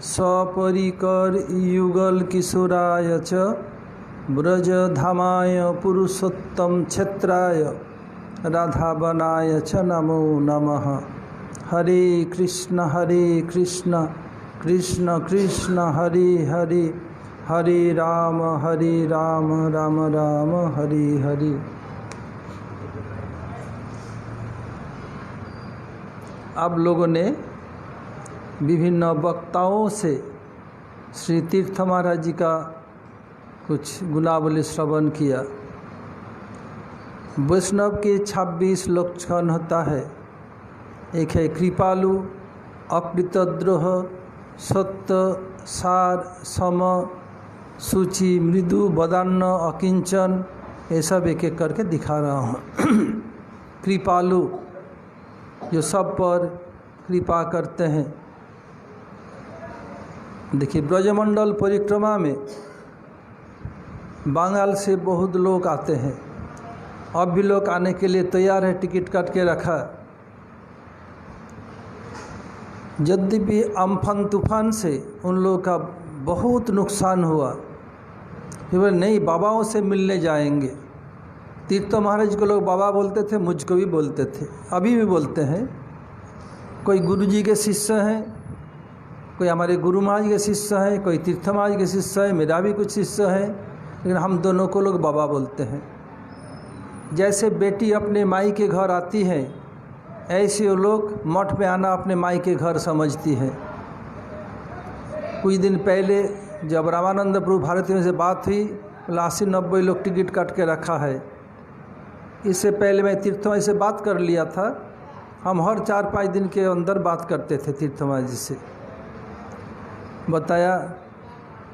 सपरिकर युगल किशोराय च ब्रजधामाय पुरुषोत्तम क्षेत्राय राधावनाय च नमो नमः। हरे कृष्ण कृष्ण कृष्ण हरे हरे, हरे राम राम राम हरे हरे। आप लोगों ने विभिन्न वक्ताओं से श्री तीर्थ महाराज जी का कुछ गुणावली श्रवण किया। वैष्णव के 26 लक्षण होता है। एक है कृपालु, अकृतद्रोह, सत्य, सार, सम, सूचि, मृदु, वदान्न, अकिंचन, ये सब एक एक करके दिखा रहा हूँ। कृपालु जो सब पर कृपा करते हैं। देखिए, ब्रजमंडल परिक्रमा में बंगाल से बहुत लोग आते हैं। अब भी लोग आने के लिए तैयार है, टिकट काट के रखा। यद्यपि अम्फन तूफान से उन लोगों का बहुत नुकसान हुआ, फिर नहीं बाबाओं से मिलने जाएंगे। तीर्थ महाराज को लोग बाबा बोलते थे, मुझको भी बोलते थे, अभी भी बोलते हैं। कोई गुरुजी के शिष्य हैं, कोई हमारे गुरु महाराज के शिष्य हैं, कोई तीर्थ महाराज के शिष्य हैं, मेरा भी कुछ शिष्य है, लेकिन हम दोनों को लोग बाबा बोलते हैं। जैसे बेटी अपने माई के घर आती है, ऐसे वो लोग मठ में आना अपने माई के घर समझती है। कुछ दिन पहले जब रामानंद प्रभु भारती में से बात हुई, 80-90 लोग टिकट काट के रखा है। इससे पहले मैं तीर्थ महाराज से बात कर लिया था। हम हर 4-5 दिन के अंदर बात करते थे तीर्थ महाराज जी से। बताया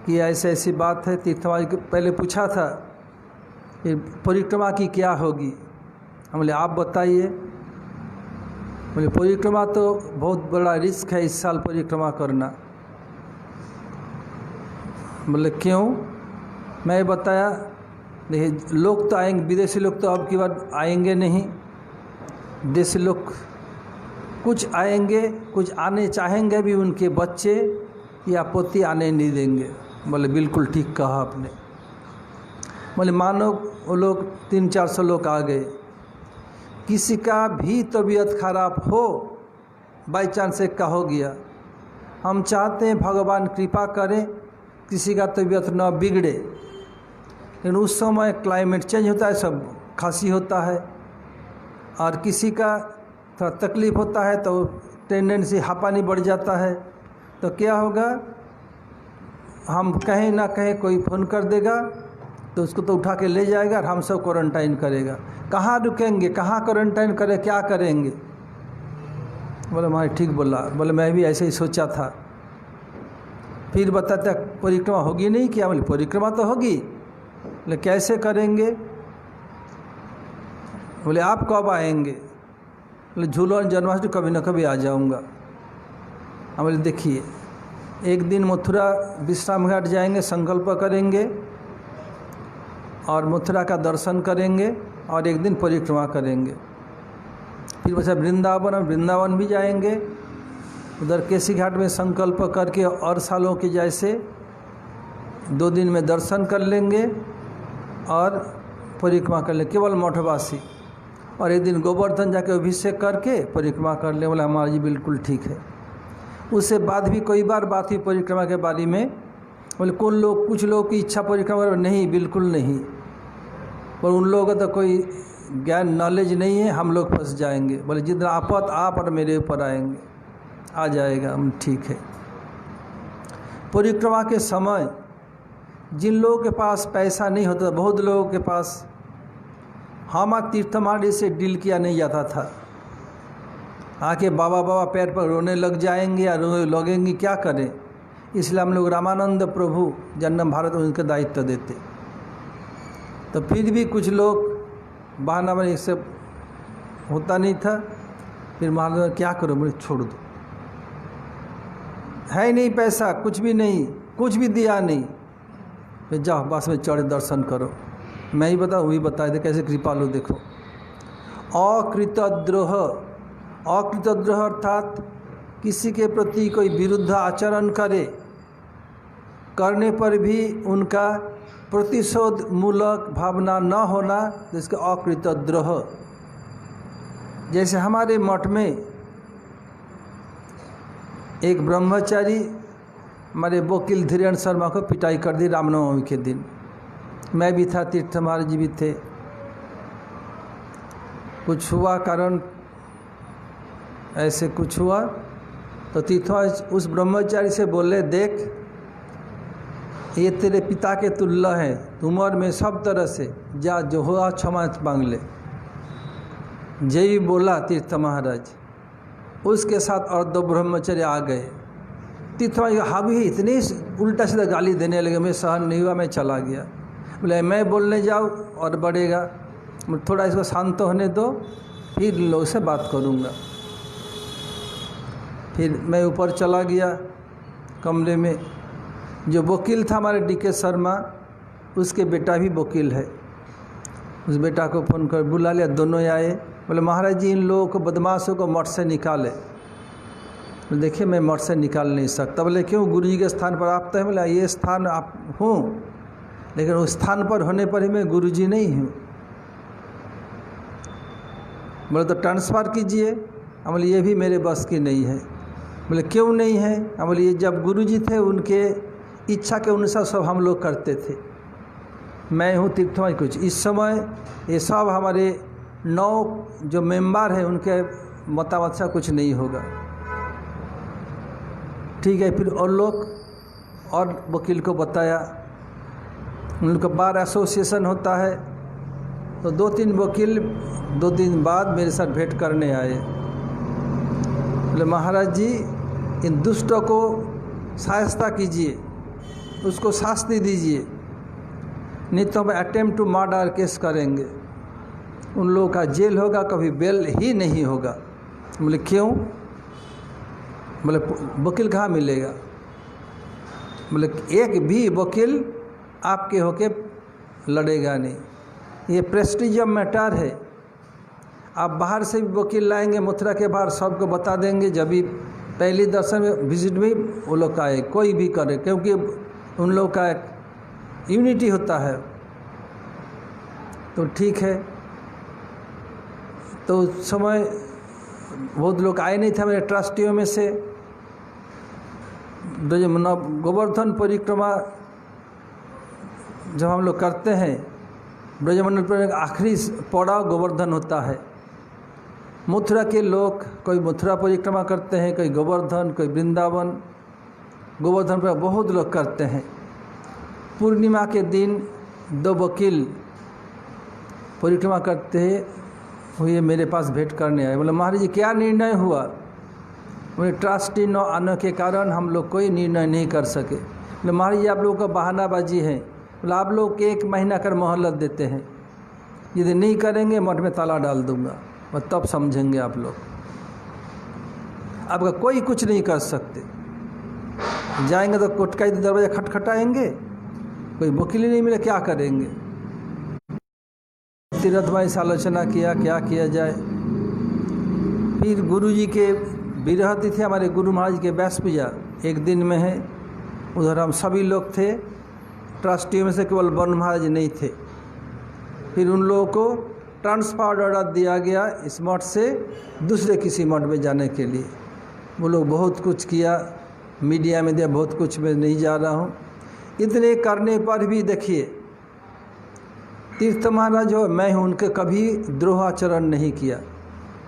कि ऐसे ऐसी बात है। तीर्थ महाराज को पहले पूछा था कि परिक्रमा की क्या होगी। हम बोले आप बताइए। बोले परिक्रमा तो बहुत बड़ा रिस्क है इस साल परिक्रमा करना। बोले क्यों? मैं बताया, देखिए लोग तो आएंगे, विदेशी लोग तो अब की बार आएंगे नहीं। देशी लोग कुछ आएंगे, कुछ आने चाहेंगे भी, उनके बच्चे या पोती आने नहीं देंगे। बोले बिल्कुल ठीक कहा आपने। बोले मानो वो लोग 300-400 लोग आ गए, किसी का भी तबीयत खराब हो, बाई चांस एक का हो गया। हम चाहते हैं भगवान कृपा करें, किसी का तबीयत न बिगड़े। लेकिन उस समय क्लाइमेट चेंज होता है, सब खांसी होता है, और किसी का थोड़ा तकलीफ़ होता है तो टेंडेंसी हांपानी बढ़ जाता है। तो क्या होगा, हम कहीं ना कहीं कोई फ़ोन कर देगा तो उसको तो उठा के ले जाएगा और हम सब क्वारंटाइन करेगा। कहाँ रुकेंगे, कहाँ क्वारंटाइन करें, क्या करेंगे? बोले मैं ठीक बोला। बोले मैं भी ऐसे ही सोचा था। फिर बताते परिक्रमा होगी नहीं क्या? बोले परिक्रमा तो होगी, बोले कैसे करेंगे? बोले आप कब आएंगे? बोले झूलन जन्माष्टमी कभी ना कभी आ जाऊंगा। हम बोले देखिए, एक दिन मथुरा विश्राम घाट जाएंगे, संकल्प करेंगे और मथुरा का दर्शन करेंगे, और एक दिन परिक्रमा करेंगे। फिर बचा वृंदावन भी जाएंगे। उधर केसी घाट में संकल्प करके और सालों के जैसे 2 दिन में दर्शन कर लेंगे और परिक्रमा कर लेंगे, केवल मठवासी। और एक दिन गोवर्धन जाके अभिषेक करके परिक्रमा कर ले। बोला हमारा जी बिल्कुल ठीक है। उससे बाद भी कई बार बात हुई परिक्रमा के बारे में। बोले कुछ लोग की इच्छा परिक्रमा नहीं, बिल्कुल नहीं। पर उन लोगों का तो कोई ज्ञान नॉलेज नहीं है, हम लोग फंस जाएंगे। बोले जितना आपत आप और मेरे ऊपर आएंगे, आ जाएगा। हम ठीक है। परिक्रमा के समय जिन लोगों के पास पैसा नहीं होता, बहुत लोगों के पास हमारा तीर्थ महाराज से डील किया नहीं जाता था। आके बाबा पैर पर रोने लग जाएंगे या रोने लगेंगे, क्या करें? इसलिए हम लोग रामानंद प्रभु जन्म भारत में उनका दायित्व देते। तो फिर भी कुछ लोग बहाना बने, इससे होता नहीं था। फिर महाराज क्या करो? मुझे छोड़ दो, है नहीं पैसा, कुछ भी नहीं, कुछ भी दिया नहीं। फिर जाओ बस में चढ़े दर्शन करो। मैं ही बताऊँ, वही बताए थे कैसे कृपालु। देखो अकृतद्रोह, अकृतद्रोह अर्थात किसी के प्रति कोई विरुद्ध आचरण करने पर भी उनका प्रतिशोध मूलक भावना न होना, जिसका अकृतद्रोह। जैसे हमारे मठ में एक ब्रह्मचारी हमारे वकील धीरेन्द्र शर्मा को पिटाई कर दी रामनवमी के दिन। मैं भी था, तीर्थ महाराज जी भी थे। कुछ हुआ, कारण ऐसे कुछ हुआ तो तीर्थ महाराज उस ब्रह्मचारी से बोले, देख ये तेरे पिता के तुल्य है, उम्र में सब तरह से, जा जो हुआ क्षमा मांग ले। जय भी बोला तीर्थ महाराज, उसके साथ और दो ब्रह्मचारी आ गए। तीर्थ महाराज हाँ भी इतनी उल्टा सीधा गाली देने लगे, मैं सहन नहीं हुआ, मैं चला गया। बोले मैं बोलने जाऊँ और बढ़ेगा, थोड़ा इसको शांत होने दो, फिर लोग से बात करूँगा। फिर मैं ऊपर चला गया कमरे में। जो वकील था हमारे DK शर्मा, उसके बेटा भी वकील है। उस बेटा को फ़ोन कर बुला लिया, दोनों आए। बोले महाराज जी इन लोगों को, बदमाशों को मठ से निकाले। तो देखिए मैं मठ से निकाल नहीं सकता। बोले क्यों, गुरुजी के स्थान पर आप तो हैं। बोला ये स्थान आप हूँ, लेकिन उस स्थान पर होने पर ही मैं गुरुजी नहीं हूँ। बोले तो ट्रांसफ़र कीजिए। हम बोले ये भी मेरे बस की नहीं है। बोले क्यों नहीं है। हम बोले ये जब गुरुजी थे उनके इच्छा के अनुसार सब हम लोग करते थे। मैं हूँ तीर्थ महाराज कुछ, इस समय ये सब हमारे 9 जो मेंबर हैं उनके मतामत से कुछ नहीं होगा। ठीक है, फिर और लोग और वकील को बताया। उनका बार एसोसिएशन होता है, तो 2-3 वकील 2 दिन बाद मेरे साथ भेंट करने आए। बोले महाराज जी इन दुष्टों को शायस्ता कीजिए, उसको शास्ति दीजिए, नहीं तो हम अटेम्प्ट टू मर्डर केस करेंगे। उन लोगों का जेल होगा, कभी बेल ही नहीं होगा। बोले क्यों। बोले वकील कहाँ मिलेगा। बोले एक भी वकील आपके होके लड़ेगा नहीं, ये प्रेस्टीजियम मैटर है। आप बाहर से भी वकील लाएंगे, मथुरा के बाहर सबको बता देंगे, जब भी पहली दर्शन में विजिट में वो लोग आए, कोई भी करे, क्योंकि उन लोग का एक यूनिटी होता है। तो ठीक है, तो उस समय बहुत लोग आए नहीं थे मेरे ट्रस्टियों में से। गोवर्धन परिक्रमा जब हम लोग करते हैं, ब्रजमंडल पर आखिरी पड़ाव गोवर्धन होता है। मथुरा के लोग कोई मथुरा परिक्रमा करते हैं, कोई गोवर्धन, कोई वृंदावन। गोवर्धन पर बहुत लोग करते हैं। पूर्णिमा के दिन 2 वकील परिक्रमा करते हुए मेरे पास भेंट करने आए। बोले महाराज जी क्या निर्णय हुआ। बोले ट्रस्टी न आने के कारण हम लोग कोई निर्णय नहीं कर सके। बोले महाराज जी आप लोगों का बहानाबाजी है। बोले आप लोग 1 महीना कर मोहलत देते हैं, यदि नहीं करेंगे मठ में ताला डाल दूंगा, और तब समझेंगे आप लोग। आपका कोई कुछ नहीं कर सकते। जाएंगे तो कोर्ट का दरवाज़ा खटखटाएंगे, कोई वकील नहीं मिले, क्या करेंगे। तीर्थ भाई से आलोचना किया क्या किया जाए। फिर गुरुजी के विरह तिथि, हमारे गुरु महाराज के व्यास पूजा एक दिन में है। उधर हम सभी लोग थे, ट्रस्टियों में से केवल ब्रह्म महाराज नहीं थे। फिर उन लोगों को ट्रांसफर ऑर्डर दिया गया इस मठ से दूसरे किसी मठ में जाने के लिए। वो लोग बहुत कुछ किया, मीडिया में दिया, बहुत कुछ मैं नहीं जा रहा हूँ। इतने करने पर भी देखिए तीर्थ महाराज हो, मैं हूँ, उनके कभी द्रोहाचरण नहीं किया,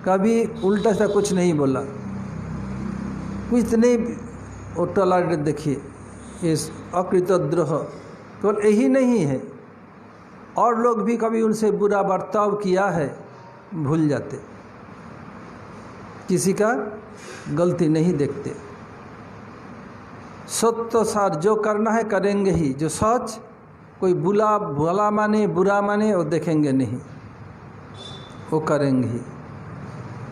कभी उल्टा सा कुछ नहीं बोला, कुछ नहीं। वो टॉलरेट देखिए, इस अकृतद्रोह केवल यही नहीं है, और लोग भी कभी उनसे बुरा बर्ताव किया है, भूल जाते, किसी का गलती नहीं देखते। सत्य सार जो करना है करेंगे ही, जो सच कोई भला माने बुरा माने वो देखेंगे नहीं, वो करेंगे ही।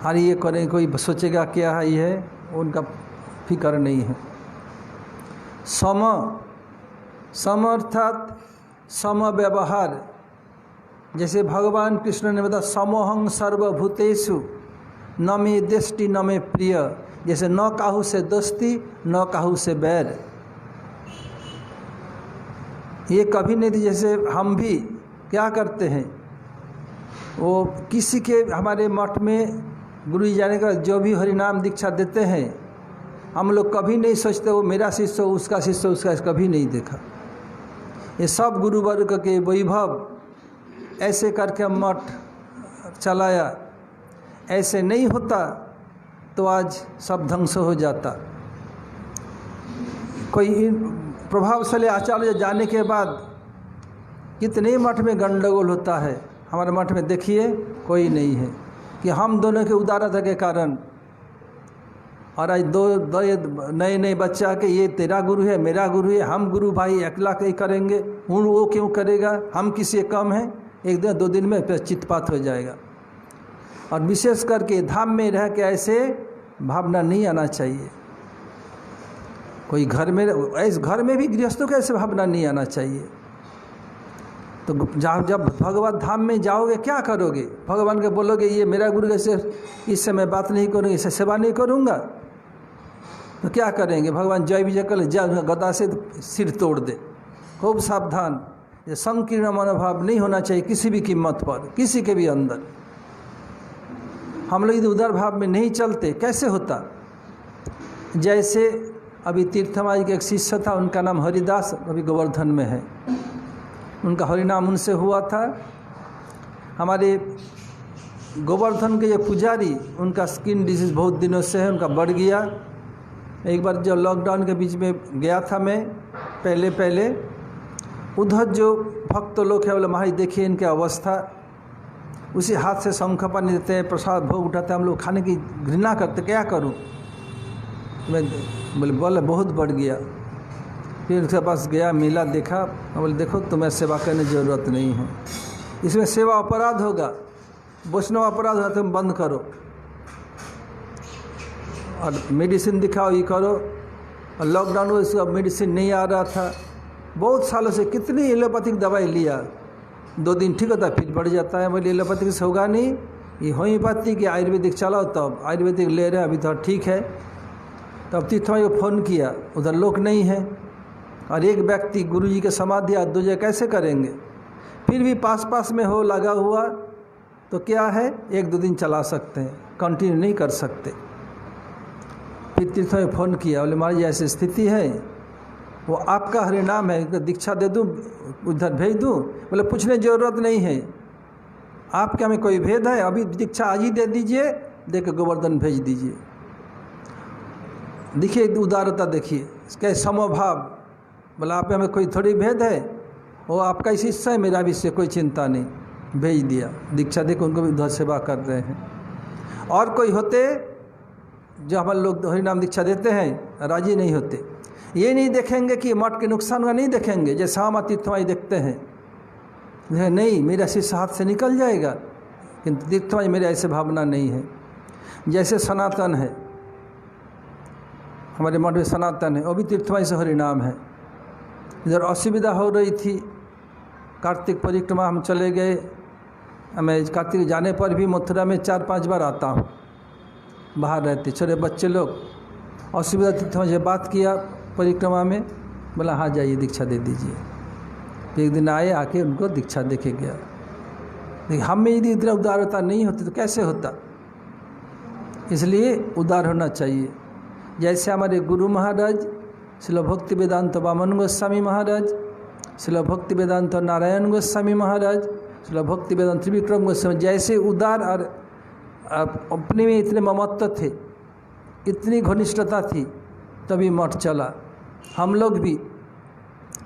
अरे ये करें, कोई सोचेगा क्या है, ये है, उनका फिक्र नहीं है। सम अर्थात सम व्यवहार। जैसे भगवान कृष्ण ने बताया समोहं सर्वभूतेषु न मे दृष्टि न मे प्रिय, जैसे नौ काहू से दोस्ती, नौ काहू से बैर, ये कभी नहीं थी। जैसे हम भी क्या करते हैं, वो किसी के हमारे मठ में गुरु जी जाने का जो भी हरिनाम दीक्षा देते हैं, हम लोग कभी नहीं सोचते वो मेरा शिष्य हो, उसका शिष्य हो, उसका कभी नहीं देखा। ये सब गुरु वर्ग के वैभव ऐसे करके हम मठ चलाया। ऐसे नहीं होता तो आज सब ध्वंस हो जाता। कोई प्रभावशाली आचार्य जाने के बाद कितने मठ में गंडगोल होता है। हमारे मठ में देखिए कोई नहीं है कि हम दोनों के उदारता के कारण, और आज दो नए नए बच्चा के ये तेरा गुरु है, मेरा गुरु है, हम गुरु भाई अकेला कहीं करेंगे, वो क्यों करेगा, हम किसी कम हैं, एक दिन दो दिन में फिर चित्पात हो जाएगा। और विशेष करके धाम में रह के ऐसे भावना नहीं आना चाहिए। कोई घर में भी गृहस्थों का ऐसे भावना नहीं आना चाहिए। तो जब भगवत धाम में जाओगे क्या करोगे, भगवान के बोलोगे ये मेरा गुरु कैसे, इससे मैं बात नहीं करूँगी, इससे सेवा नहीं करूँगा, तो क्या करेंगे। भगवान जय विजय कर जय गदा से सिर तोड़ दे। खूब सावधान, ये संकीर्ण मनोभाव नहीं होना चाहिए किसी भी कीमत पर, किसी के भी अंदर। हम लोग यदि उदार भाव में नहीं चलते कैसे होता। जैसे अभी तीर्थमाई के एक शिष्य था, उनका नाम हरिदास, अभी गोवर्धन में है, उनका हरिनाम उनसे हुआ था। हमारे गोवर्धन के ये पुजारी, उनका स्किन डिजीज़ बहुत दिनों से है, उनका बढ़ गया। एक बार जो लॉकडाउन के बीच में गया था मैं, पहले उधर जो भक्त लोग हैं बोले महाराज देखिए इनकी अवस्था, उसी हाथ से शंख पानी देते हैं, प्रसाद भोग उठाते हैं, हम लोग खाने की घृणा करते, क्या करूं। मैं बोले बहुत बढ़ गया। फिर उनके पास गया, मिला, देखा, बोले देखो तुम्हें सेवा करने की ज़रूरत नहीं है, इसमें सेवा अपराध होगा, वैष्णव अपराध होगा, तुम बंद करो और मेडिसिन दिखाओ, ये करो। और लॉकडाउन में इसका मेडिसिन नहीं आ रहा था, बहुत सालों से कितनी एलोपैथिक दवाई लिया, 2 दिन ठीक होता है फिर बढ़ जाता है। बोले एलोपैथिक से होगा नहीं, ये होम्योपैथिक या आयुर्वेदिक चलाओ, तब आयुर्वेदिक ले रहे हैं, अभी तो ठीक है। तब तीर्थमाई को फ़ोन किया, उधर लोग नहीं है, और एक व्यक्ति गुरु जी के समाधि हाथ दूजे कैसे करेंगे। फिर भी पास में हो लगा हुआ तो क्या है, 1-2 दिन चला सकते हैं, कंटिन्यू नहीं कर सकते। फिर तीर्थमाई को फ़ोन किया, बोले महाराज ऐसी स्थिति है, वो आपका हरिनाम है, दीक्षा दे दूँ, उधर भेज दूँ। बोले पूछने की ज़रूरत नहीं है, आपके में कोई भेद है, अभी दीक्षा आज ही दे दीजिए, दे के गोवर्धन भेज दीजिए। देखिए उदारता, देखिए इसका समभाव। बोला आप हमें कोई थोड़ी भेद है, वो आपका इसी हिस्सा है, मेरा भी इससे कोई चिंता नहीं, भेज दिया। दीक्षा देकर उनको भी उधर सेवा कर रहे हैं। और कोई होते जो हम लोग हरिनाम दीक्षा देते हैं राजी नहीं होते, ये नहीं देखेंगे कि मठ के नुकसान का नहीं देखेंगे, जैसे हम तीर्थमाई देखते हैं, नहीं मेरा शिष्य हाथ से निकल जाएगा, किंतु तीर्थमाई मेरे ऐसे भावना नहीं है। जैसे सनातन है, हमारे मठ में सनातन है, वो भी तीर्थमाई से हरिनाम है। इधर असुविधा हो रही थी, कार्तिक परिक्रमा हम चले गए, मैं कार्तिक जाने पर भी मथुरा में 4-5 बार आता हूँ, बाहर रहते छोटे बच्चे लोग। असुविधा तीर्थमाई से बात किया परिक्रमा में, बोला हाँ जाइए दीक्षा दे दीजिए। एक दिन आए, आके उनको दीक्षा दे के गया। लेकिन हम में यदि इतना उदारता नहीं होती तो कैसे होता। इसलिए उदार होना चाहिए। जैसे हमारे गुरु महाराज श्रील भक्ति वेदांत वामन गोस्वामी महाराज, श्रील भक्ति वेदांत नारायण गोस्वामी महाराज, श्रील भक्ति वेदांत त्रिविक्रम गोस्वामी, जैसे उदार और अपने में इतने ममत्व थे, इतनी घनिष्ठता थी, तभी मठ चला। हम लोग भी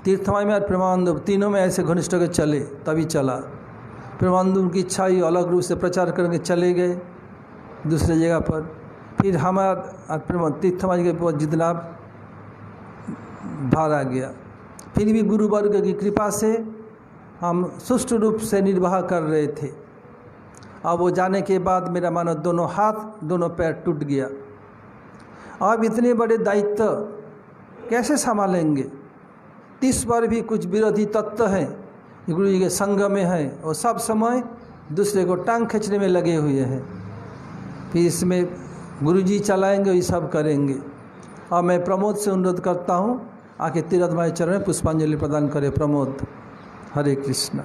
तीर्थमाई में और प्रेमानंद तीनों में ऐसे घनिष्ठ होकर चले, तभी चला। प्रेमानंद की इच्छा ही अलग रूप से प्रचार करके चले गए दूसरे जगह पर। फिर हमारा तीर्थमाई के ऊपर जितना भार आ गया, फिर भी गुरु वर्ग की कृपा से हम सुष्ठु रूप से निर्वाह कर रहे थे। अब वो जाने के बाद मेरा मानो दोनों हाथ दोनों पैर टूट गया। अब इतने बड़े दायित्व कैसे संभालेंगे। 30 बार भी कुछ विरोधी तत्व हैं गुरु जी के संग में हैं, और सब समय दूसरे को टांग खींचने में लगे हुए हैं। फिर इसमें गुरुजी चलाएंगे वही सब करेंगे। और मैं प्रमोद से अनुरोध करता हूँ आके तीरथ भाई चरण में पुष्पांजलि प्रदान करें। प्रमोद, हरे कृष्ण।